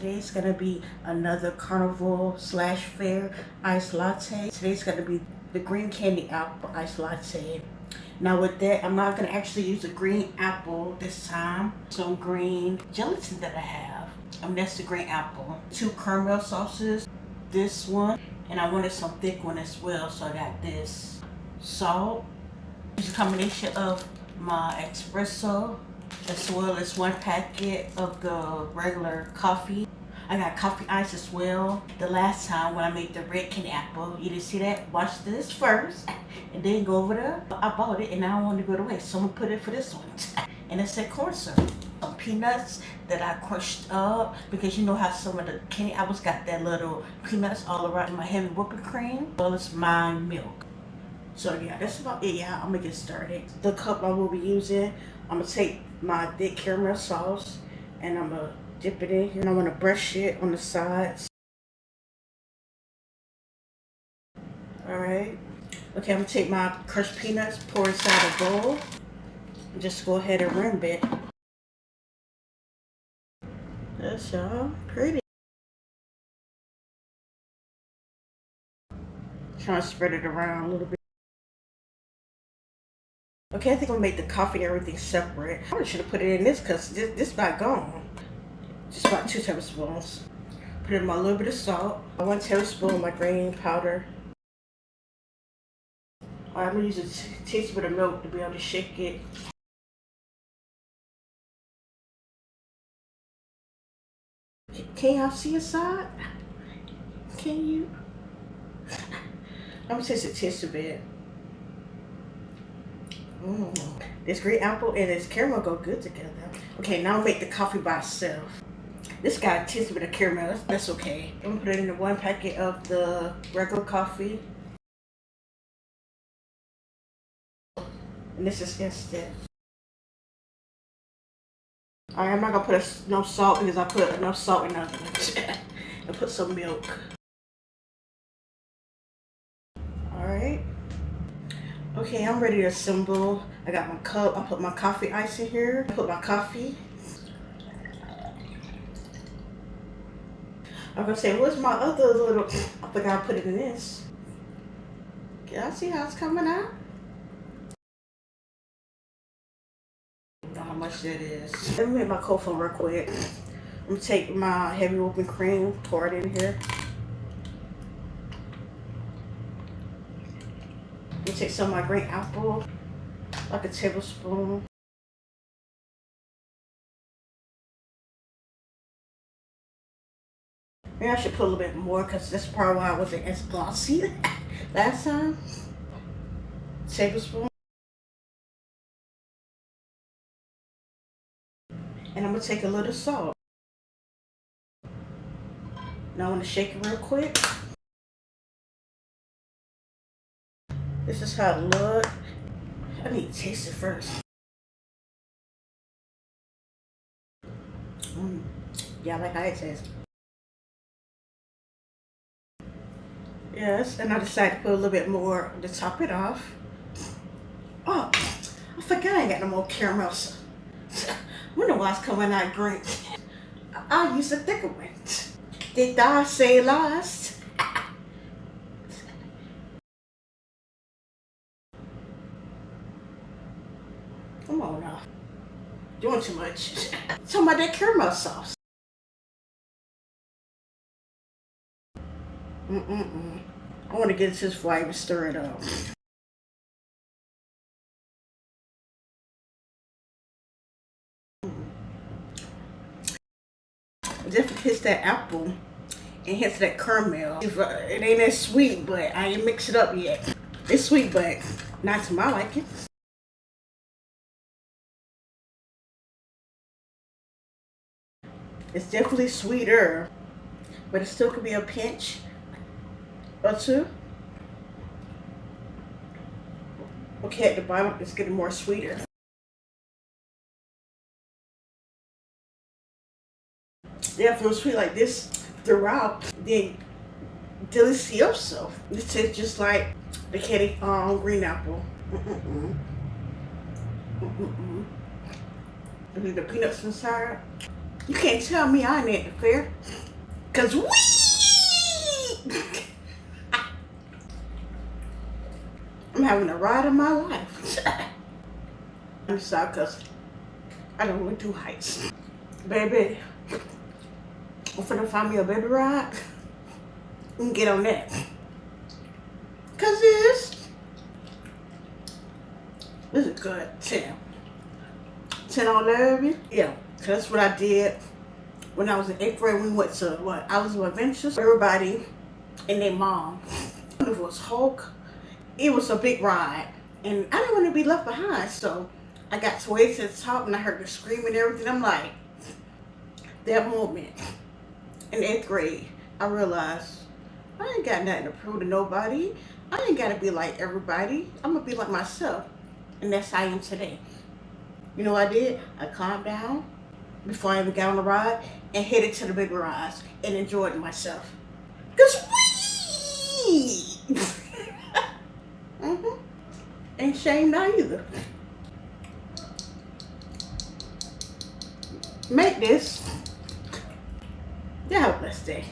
Today's gonna be another carnival slash fair iced latte. Today's gonna be the green candy apple iced latte. Now with that, I'm not gonna actually use a green apple this time. Some green gelatin that I have. That's the green apple. 2 caramel sauces, this one, and I wanted some thick one as well, so I got this. Salt. It's a combination of my espresso as well as 1 packet of the regular coffee. I got coffee ice as well. The last time when I made the red candy apple, you didn't see that? Watch this first and then go over there. I bought it and I don't want to go away, so I'm gonna put it for this one. And it said corn syrup. Some peanuts that I crushed up, because you know how some of the candy apples got that little peanuts all around my heavy whipping cream, as well as my milk. So yeah, that's about it. Yeah, I'm gonna get started. The cup I will be using, I'm gonna take my thick caramel sauce and I'm gonna dip it in here, and I'm gonna brush it on the sides. Alright. Okay, I'm gonna take my crushed peanuts, pour inside a bowl, and just go ahead and rim it. That's y'all pretty. Trying to spread it around a little bit. Okay, I think I'm gonna make the coffee and everything separate. I probably should have put it in this because this about gone. Just about 2 tablespoons. Put in my little bit of salt. 1 tablespoon of my green powder. I'm gonna use a teaspoon of milk to be able to shake it. Can y'all see inside? Can you? I'm gonna taste a bit. This green apple and this caramel go good together. Okay, now I'll make the coffee by itself. This got a taste bit of caramel. That's okay. I'm gonna put it in the 1 packet of the regular coffee. And this is instant. Alright, I'm not gonna put enough salt because I put enough salt in the other one. And put some milk. Alright. Okay, I'm ready to assemble. I got my cup. I put my coffee ice in here. I put my coffee. I'm gonna say, where's my other little, I forgot I put it in this. Can I see how it's coming out? I don't know how much that is. Let me make my cold foam real quick. I'm gonna take my heavy whipping cream, pour it in here. I'm gonna take some of my green apple, like a tablespoon. Maybe I should put a little bit more because that's probably why I wasn't as glossy last time. Tablespoon. And I'm gonna take a little salt. Now I want to shake it real quick. This is how it looks. I need to taste it first. Yeah, I like how it tastes. Yes, and I decided to put a little bit more to top it off. Oh, I forgot I ain't got no more caramel. I wonder why it's coming out green. I'll use a thicker one. Did I say last? Come on now. Doing too much. Talking about that caramel sauce. I want to get this before I even stir it up. Definitely hits that apple and hits that caramel. It ain't that sweet, but I ain't mixed it up yet. It's sweet, but not to my liking. It's definitely sweeter, but it still could be a pinch or 2. Okay, at the bottom, it's getting more sweeter. Yeah, if it was sweet like this throughout, then delicioso. This tastes just like the candy green apple. The peanuts inside. You can't tell me I ain't at the fair. Cause I'm having a ride of my life. I'm sorry, cause I don't want to do heights. Baby, I'm finna find me a baby ride and get on that. Cause this is good. 10. 10 on 11? Yeah. Cause that's what I did when I was in 8th grade. We went to what? Hours of Adventures. Everybody and their mom. It was Hulk. It was a big ride. And I didn't want to be left behind. So I got way to the top and I heard the screaming and everything. I'm like, that moment in 8th grade, I realized I ain't got nothing to prove to nobody. I ain't got to be like everybody. I'm going to be like myself. And that's how I am today. You know what I did? I calmed down before I even got on the ride and headed to the big rides and enjoyed myself. Cause ain't shame now either. Make this. Y'all have a blessed day.